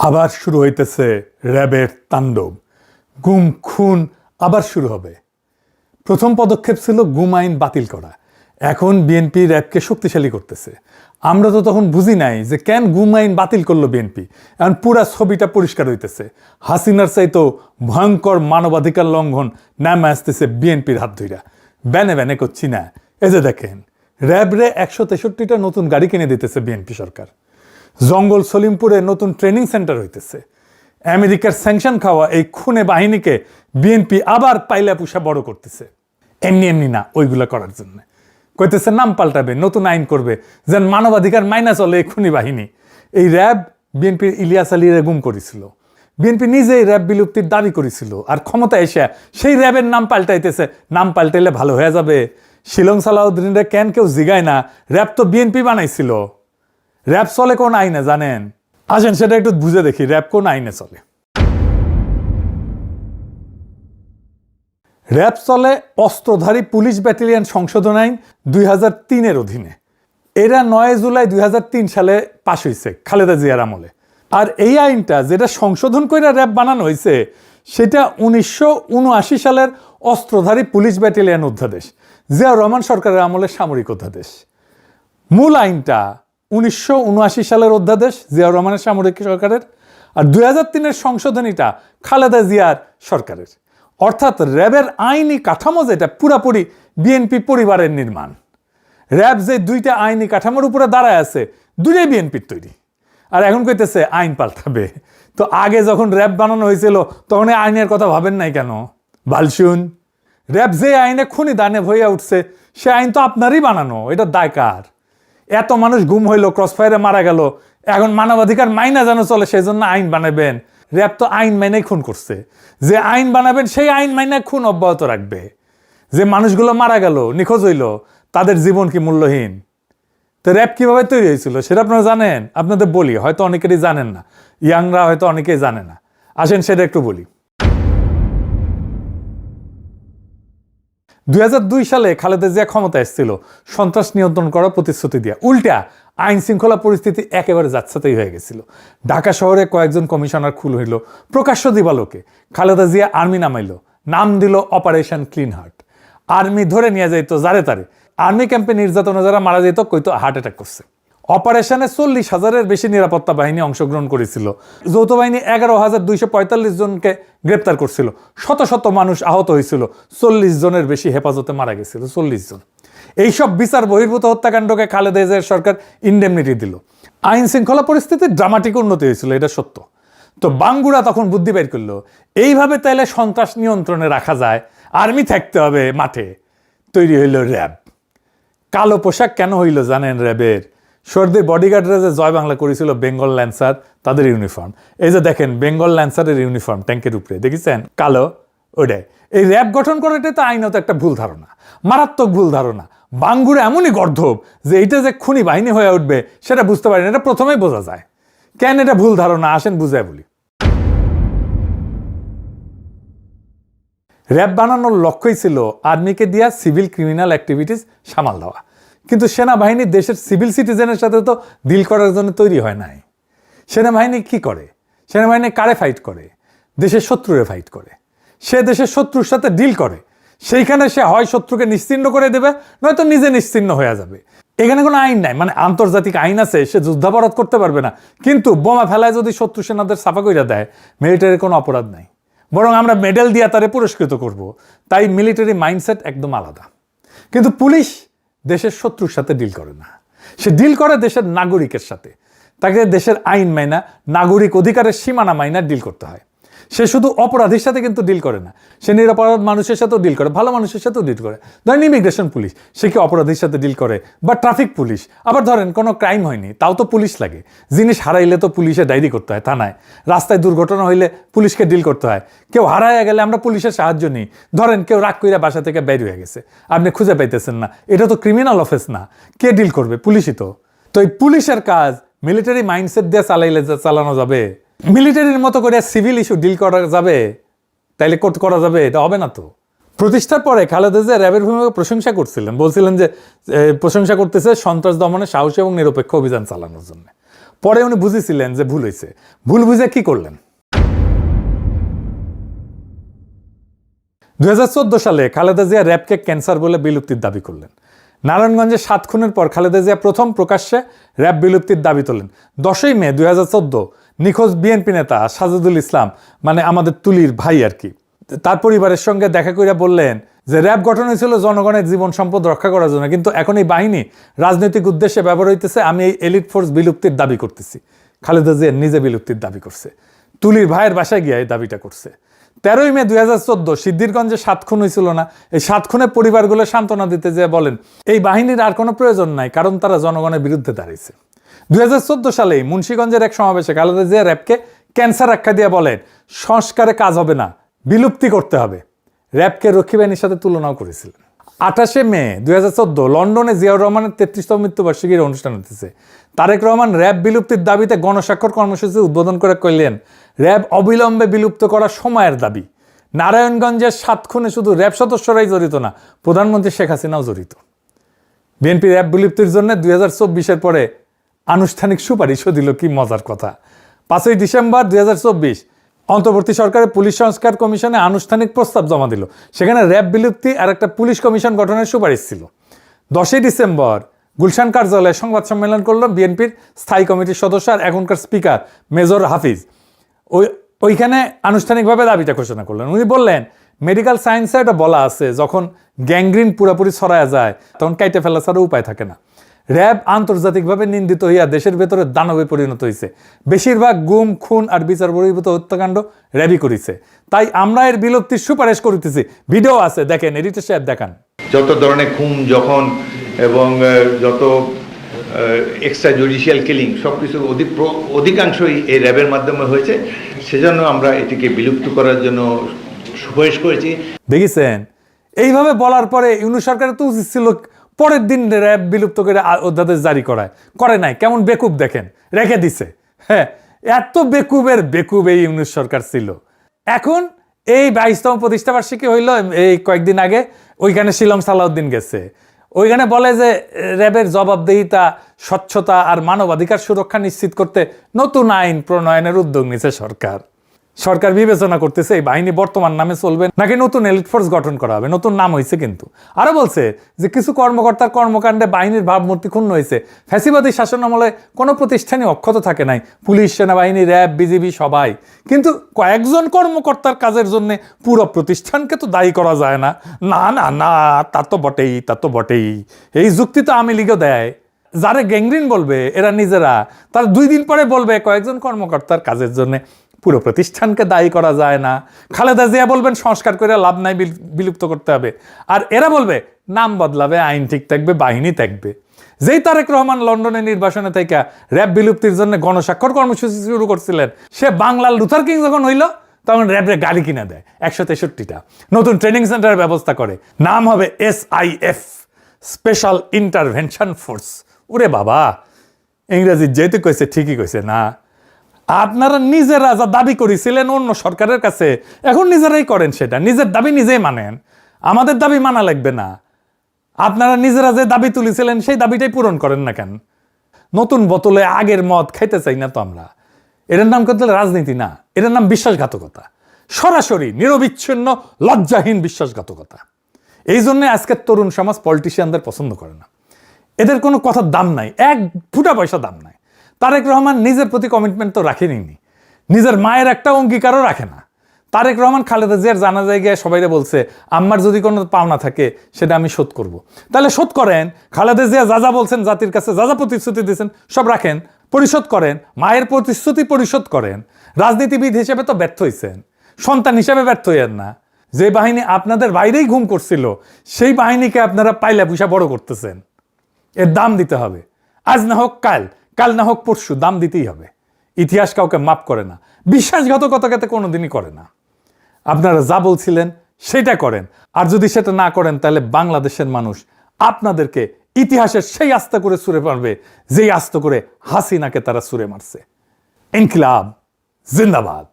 আবার শুরু হইতেছে র্যাবের তাণ্ডব। গুম খুন আবার শুরু হবে। প্রথম পদক্ষেপ ছিল গুম আইন বাতিল করা। এখন বিএনপি র্যাবকে শক্তিশালী করতেছে। আমরা তো তখন বুঝি নাই যে কেন গুম আইন বাতিল করলো বিএনপি। এখন পুরা ছবিটা পরিষ্কার হইতেছে। হাসিনার চাইতো ভয়ঙ্কর মানবাধিকার লঙ্ঘন নামে আসতেছে বিএনপির হাত ধইরা। ব্যানে ব্যানে করছি না, এই যে দেখেন র্যাবরে 163টা নতুন গাড়ি কিনে দিতেছে বিএনপি সরকার। জঙ্গল সলিমপুরে নতুন ট্রেনিং সেন্টার হইতেছে। আমেরিকার স্যাংশন খাওয়া এই খুনে বাহিনীকে বিএনপি আবার পাইলা পুষা বড় করতেছে। এমনি এমনি না, ওইগুলা করার জন্য কইতেছে নাম পাল্টাবে, নতুন আইন করবে, যেন মানবাধিকার মাইনা চলে এই খুনি বাহিনী। এই র্যাব বিএনপির ইলিয়াস আলীরে গুম করেছিল। বিএনপি নিজেই র্যাব বিলুপ্তির দাবি করেছিল, আর ক্ষমতা এসে সেই র্যাবের নাম পাল্টাইতেছে। নাম পাল্টাইলে ভালো হয়ে যাবে? শিলং সালাউদ্দিনরে কেন কেউ জিগায় না? র্যাব তো বিএনপি বানাইছিল। র্যাব চলে কোন আইনে জানেন? আসেন সেটা একটু বুঝে দেখি র্যাব কোন আইনে চলে। র্যাব চলে অস্ত্রধারী পুলিশ ব্যাটালিয়ন সংশোধন আইন 2003-এর অধীনে। এরা 9 জুলাই 2003 সালে পাশ হয়েছে খালেদা জিয়ার আমলে। আর এই আইনটা যেটা সংশোধন করে র্যাব বানানো হয়েছে সেটা 1979 সালের অস্ত্রধারী পুলিশ ব্যাটালিয়ন অধ্যাদেশ, জিয়াউর রহমান সরকারের আমলে সামরিক অধ্যাদেশ। মূল আইনটা 1979 সালের অধ্যাদেশ, জিয়াউর রহমানের সামরিক সরকারের। আর 2003-এর সংশোধনীটা খালেদা জিয়ার সরকারের। অর্থাৎ র্যাবের আইনি কাঠামো যেটা পুরাপুরি বিএনপি পরিবারের নির্মাণ। র্যাব যে দুইটা আইনি কাঠামোর উপরে দাঁড়ায় আছে, দুইটাই বিএনপির তৈরি। আর এখন কইতেছে আইন পাল্টাবে। তো আগে যখন র্যাব বানানো হয়েছিল তখন এই আইনের কথা ভাবেন নাই কেন? বালশুন, র্যাব যে আইনে খুনি দানে হইয়া উঠছে সে আইন তো আপনারই বানানো, এটা দায় কার? এত মানুষ গুম হইলো, ক্রসফায়ারে মারা গেল, এখন মানবাধিকার মাইনা যেন চলে সেই জন্য আইন বানাবেন? র্যাব তো আইন মাইনাই খুন করছে। যে আইন বানাবেন সেই আইন মাইনা খুন অব্যাহত রাখবে। যে মানুষগুলো মারা গেল, নিখোঁজ হইল, তাদের জীবন কি মূল্যহীন? তো র্যাব কিভাবে তৈরি হয়েছিল সেটা আপনারা জানেন? আপনাদের বলি, হয়তো অনেকেরই জানেন না, ইয়াংরা হয়তো অনেকেই জানে না। আসেন সেটা একটু বলি। 2002 সালে খালেদা জিয়া ক্ষমতা এসেছিল সন্ত্রাস নিয়ন্ত্রণ করার প্রতিশ্রুতি দিয়া। উল্টা আইন শৃঙ্খলা পরিস্থিতি একেবারে যাচ্ছাতেই হয়ে গেছিল। ঢাকা শহরে কয়েকজন কমিশনার খুন হইল। প্রকাশ্য দিবালোকে খালেদা জিয়া আর্মি নামাইল, নাম দিল অপারেশন ক্লিন হার্ট। আর্মি ধরে নিয়ে যাইতো যারে তারে। আর্মি ক্যাম্পে নির্যাতনে যারা মারা যেত কইতো হার্ট অ্যাটাক করছে। অপারেশনে 40,000-এর বেশি নিরাপত্তা বাহিনী অংশগ্রহণ করেছিল। যৌথ বাহিনী 11,245 জনকে গ্রেপ্তার করছিল। শত শত মানুষ আহত হয়েছিল। 40 জনের বেশি হেফাজতে মারা গেছিল। 40 জন। এইসব বিচার বহির্ভূত হত্যাকাণ্ডকে খালেদা জিয়ার সরকার ইন্ডেমনিটি দিল। আইন শৃঙ্খলা পরিস্থিতির ড্রামাটিক উন্নতি হয়েছিল, এটা সত্য। তো বাঙ্গুরা তখন বুদ্ধি বের করলো, এইভাবে তাইলে সন্ত্রাস নিয়ন্ত্রণে রাখা যায়, আর্মি থাকতে হবে মাঠে। তৈরি হইল র্যাব। কালো পোশাক কেন হইল জানেন র্যাবের? সর্দির বডিগার্ডরা যে জয় বাংলা করেছিল বেঙ্গল ল্যান্সার, তাদের ইউনিফর্ম। এই যে দেখেন বেঙ্গল ল্যান্সারের ইউনিফর্ম ট্যাঙ্কের উপরে দেখেছেন কালো, ওটাই। এই র্যাব গঠন করাটাই তো আইনত একটা ভুল ধারণা, মারাত্মক ভুল ধারণা। বাঙ্গুরা এমনই গর্ধব যে এটা যে খুনি বাহিনী হয়ে উঠবে সেটা বুঝতে পারেন। এটা প্রথমেই বোঝা যায়। কেন এটা ভুল ধারণা আসেন বুঝায় বলি। র্যাব বানানোর লক্ষ্যই ছিল আর্মিকে দিয়া সিভিল ক্রিমিনাল অ্যাক্টিভিটিস সামাল দেওয়া। কিন্তু সেনাবাহিনী দেশের সিভিল সিটিজেনের সাথে তো ডিল করার জন্য তৈরি হয় নাই। সেনাবাহিনী কি করে? সেনাবাহিনী কারে ফাইট করে? দেশের শত্রুরে ফাইট করে। সে দেশের শত্রুর সাথে ডিল করে। সেইখানে সে হয় শত্রুকে নিশ্চিহ্ন করে দেবে, নয়তো নিজে নিশ্চিহ্ন হয়ে যাবে। এখানে কোনো আইন নাই, মানে আন্তর্জাতিক আইন আছে, সে যুদ্ধাপরাধ করতে পারবে না। কিন্তু বোমা ফেলায় যদি শত্রু সেনাদের সাফা কইরা দেয়, মিলিটারির কোনো অপরাধ নাই, বরং আমরা মেডেল দিয়ে তারে পুরস্কৃত করব। তাই মিলিটারি মাইন্ডসেট একদম আলাদা। কিন্তু পুলিশ দেশের শত্রুর সাথে ডিল করে না, সে ডিল করে দেশের নাগরিকের সাথে। তাকে দেশের আইন মাইনা, নাগরিক অধিকারের সীমানা মাইনা ডিল করতে হয়। সে শুধু অপরাধীর সাথে কিন্তু ডিল করে না, সে নিরপরাধ মানুষের সাথেও ডিল করে, ভালো মানুষের সাথেও ডিল করে। ধরেন ইমিগ্রেশন পুলিশ, সে কি অপরাধীর সাথে ডিল করে? বা ট্রাফিক পুলিশ। আবার ধরেন কোনো ক্রাইম হয়নি, তাও তো পুলিশ লাগে। জিনিস হারাইলে তো পুলিশে ডায়েরি করতে হয় থানায়। রাস্তায় দুর্ঘটনা হইলে পুলিশকে ডিল করতে হয়। কেউ হারাইয়া গেলে আমরা পুলিশের সাহায্য নিই। ধরেন কেউ রাগ কইরা বাসা থেকে বের হয়ে গেছে, আপনি খুঁজে পাইতেছেন না, এটা তো ক্রিমিনাল অফেন্স না, কে ডিল করবে? পুলিশই তো। তো এই পুলিশের কাজ মিলিটারি মাইন্ডসেট দিয়ে চালানো যাবে? মিলিটারির মতো করে সিভিল ইস্যু ডিল করা যাবে? তাইলে করা যাবে? এটা হবে না তো। প্রতিষ্ঠার পরে খালেদা জিয়া র্যাবের ভূমিকা প্রশংসা করছিলেন, বলছিলেন যে প্রশংসা করতেছে সন্ত্রাস দমনে সাহসী এবং নিরপেক্ষ অভিযান চালানোর জন্য। পরে উনি বুঝেছিলেন যে ভুল হয়েছে। ভুল বুঝে কি করলেন? 2014 সালে খালেদা জিয়া র্যাবকে ক্যান্সার বলে বিলুপ্তির দাবি করলেন। নারায়ণগঞ্জে 7 খুনের পর খালেদা জিয়া প্রথম প্রকাশ্যে র্যাব বিলুপ্তির দাবি তোলেন। 10ই মে 2014 নিখোঁজ বিএনপি নেতা সাজেদুল ইসলাম, মানে আমাদের তুলির ভাই আর কি, তার পরিবারের সঙ্গে দেখা করে বললেন যে র্যাব গঠন হয়েছিল জনগণের জীবন সম্পদ রক্ষা করার জন্য, কিন্তু এখন এই বাহিনী রাজনৈতিক উদ্দেশ্যে ব্যবহার হইতেছে। আমি এই এলিট ফোর্স বিলুপ্তির দাবি করতেছি। খালেদা জিয়া নিজে বিলুপ্তির দাবি করছে, তুলির ভাইয়ের বাসায় গিয়ে এই দাবিটা করছে। 13ই মে 2014 সিদ্ধিরগঞ্জে 7 খুন হয়েছিল না, এই 7 খুনের পরিবারগুলো সান্ত্বনা দিতে যেয়ে বলেন এই বাহিনীর আর কোনো প্রয়োজন নাই, কারণ তারা জনগণের বিরুদ্ধে দাঁড়িয়েছে। 2014 সালেই মুন্সিগঞ্জের এক সমাবেশে খালেদা জিয়া র্যাবকে ক্যান্সার আখ্যা দিয়ে বলেন সংস্কারে কাজ হবে না, বিলুপ্তি করতে হবে। র্যাবকে রক্ষী বাহিনীর সাথে তুলনাও করেছিলেন। 28 মে 2014 লন্ডনে জিয়াউর রহমানের 33তম মৃত্যুবার্ষিকীর অনুষ্ঠান হতেছে। তারেক রহমান র্যাব বিলুপ্তির দাবিতে গণস্বাক্ষর কর্মসূচি উদ্বোধন করে কইলেন র্যাব অবিলম্বে বিলুপ্ত করা সময়ের দাবি। নারায়ণগঞ্জের 7 খুনে শুধু র্যাব সদস্যরাই জড়িত না, প্রধানমন্ত্রী শেখ হাসিনাও জড়িত। বিএনপি র্যাব বিলুপ্তির জন্য 2024-এর পরে আনুষ্ঠানিক সুপারিশও দিল। কি মজার কথা! 5ই ডিসেম্বর 2024 অন্তর্বর্তী সরকারের পুলিশ সংস্কার কমিশনে আনুষ্ঠানিক প্রস্তাব জমা দিল। সেখানে র্যাব বিলুপ্তি আর একটা পুলিশ কমিশন গঠনের সুপারিশ ছিল। 10ই ডিসেম্বর গুলশান কার্যালয়ে সংবাদ সম্মেলন করল বিএনপির স্থায়ী কমিটির সদস্য আর এখনকার স্পিকার মেজর হাফিজ। ওইখানে আনুষ্ঠানিকভাবে দাবিটা ঘোষণা করলেন। উনি বললেন মেডিকেল সায়েন্সে এটা বলা আছে যখন গ্যাংগ্রিন পুরোপুরি ছড়ায় যায় তখন কাইটে ফেলা ছাড়া উপায় থাকে না। র্যাব আন্তর্জাতিকভাবে নিন্দিত হইয়া দেশের ভেতরে দানবে পরিণত হয়েছে। বেশিরভাগ গুম, খুন আর বিচার বহির্ভূত হত্যাকাণ্ড র্যাবই করেছে। তাই আমরা এর বিলুপ্তির সুপারিশ করিতেছি। ভিডিও আছে, দেখেন, এডিটর সাহেব দেখান। যত ধরনের খুন যখন এবং যত এক্সট্রা জুডিশিয়াল কিলিং সব কিছু অধিকাংশই এই র্যাবের মাধ্যমে হয়েছে। সেজন্য আমরা এটিকে বিলুপ্ত করার জন্য সুপারিশ করেছি। দেখেছেন, এইভাবে বলার পরে ইউনূস সরকারের তো উচিত ছিল পরের দিন র্যাব বিলুপ্ত করে অধ্যাদেশ জারি করে নাই। কেমন বেকুব দেখেন, রেখে দিছে। হ্যাঁ, এত বেকুবের বেকুব এই ইউনূস সরকার ছিল। এখন এই 22তম প্রতিষ্ঠাবার্ষিকী হইল এই কয়েকদিন আগে, ওইখানে শিলং সালাউদ্দিন গেছে। ওইখানে বলে যে র্যাবের জবাবদিহিতা, স্বচ্ছতা আর মানবাধিকার সুরক্ষা নিশ্চিত করতে নতুন আইন প্রণয়নের উদ্যোগ নিছে সরকার। সরকার বিবেচনা করতেছে এই বাহিনী বর্তমান নামে চলবে নাকি নতুন এলিট ফোর্স গঠন করা হবে। নতুন নাম হয়েছে কিন্তু। আরো বলছে যে কিছু কর্মকর্তার কর্মকাণ্ডে বাহিনীর ভাবমূর্তি ক্ষুণ্ণ হয়েছে। ফ্যাসিবাদী শাসন আমলে কোনো প্রতিষ্ঠানই অক্ষত থাকে নাই, পুলিশ, সেনাবাহিনী, র্যাব, বিজিবি সবাই। কিন্তু কয়েকজন কর্মকর্তার কাজের জন্য পুরো প্রতিষ্ঠানকে তো দায়ী করা যায় না। না না না, তা তো বটেই। এই যুক্তি তো আওয়ামী লীগও দেয়। যারা গ্যাংগ্রিন বলবে এরা নিজেরা, তার 2 দিন পরে বলবে কয়েকজন কর্মকর্তার কাজের জন্য পুরো প্রতিষ্ঠানকে দায়ী করা যায় না। খালেদা জিয়া বলবেন সংস্কার করে লাভ নাই, বিলুপ্ত করতে হবে। আর এরা বলবে নাম বদলাবে, আইন ঠিক থাকবে, বাহিনী থাকবে। যেই তারেক রহমান লন্ডনের নির্বাসনে থেকে র্যাব বিলুপ্তির জন্য গণস্বাক্ষর কর্মসূচি শুরু করছিলেন, সে বাংলার লুথার কিং যখন হইল তখন র্যাবরে গাড়ি কিনে দেয় 163টা, নতুন ট্রেনিং সেন্টারের ব্যবস্থা করে। নাম হবে SIF, স্পেশাল ইন্টারভেনশন ফোর্স। ওরে বাবা, ইংরেজি যেহেতু কইছে ঠিকই কইছে না। আপনারা নিজেরা যা দাবি করেছিলেন অন্য সরকারের কাছে, এখন নিজেরাই করেন সেটা। নিজের দাবি নিজেই মানেন, আমাদের দাবি মানা লাগবে না। আপনারা নিজেরা যে দাবি তুলেছিলেন সেই দাবিটাই পূরণ করেন না কেন? নতুন বোতলে আগের মদ খাইতে চাই না তো আমরা। এটার নাম করতে রাজনীতি না, এটার নাম বিশ্বাসঘাতকতা। সরাসরি নিরবিচ্ছিন্ন লজ্জাহীন বিশ্বাসঘাতকতা। এই জন্য আজকের তরুণ সমাজ পলিটিশিয়ানদের পছন্দ করে না। এদের কোনো কথার দাম নাই, 1 ফুটা পয়সা দাম নাই। তারেক রহমান নিজের প্রতি কমিটমেন্ট তো রাখেনি, নিজের মায়ের একটা অঙ্গীকারও রাখে না। তারেক রহমান খালেদা জিয়ার জানাজায় গিয়ে সবাইরে বলছে আম্মার যদি কোনো পাওনা থাকে সেটা আমি শোধ করব। তাহলে শোধ করেন। খালেদা জিয়া যা বলছেন, জাতির কাছে যা প্রতিশ্রুতি দিয়েছেন সব রাখেন, পরিশোধ করেন। মায়ের প্রতিশ্রুতি পরিশোধ করেন। রাজনীতিবিদ হিসেবে তো ব্যর্থ হয়েছেন, সন্তান হিসেবে ব্যর্থ হইয়েন না। যে বাহিনী আপনাদের বাইরেই ঘুম করছিল সেই বাহিনীকে আপনারা পাইলা পুষা বড় করতেছেন। এর দাম দিতে হবে। আজ না হোক কাল, কাল না হোক পরশু, দাম দিতেই হবে। ইতিহাস কাউকে মাপ করে না, বিশ্বাসঘাতকতাকে কোনোদিনই করে না। আপনারা যা বলছিলেন সেটা করেন, আর যদি সেটা না করেন তাহলে বাংলাদেশের মানুষ আপনাদেরকে ইতিহাসের সেই আস্তে করে ছুঁড়ে মারবে যেই আস্তে করে হাসিনাকে তারা ছুঁড়ে মারছে। ইনকিলাব জিন্দাবাদ।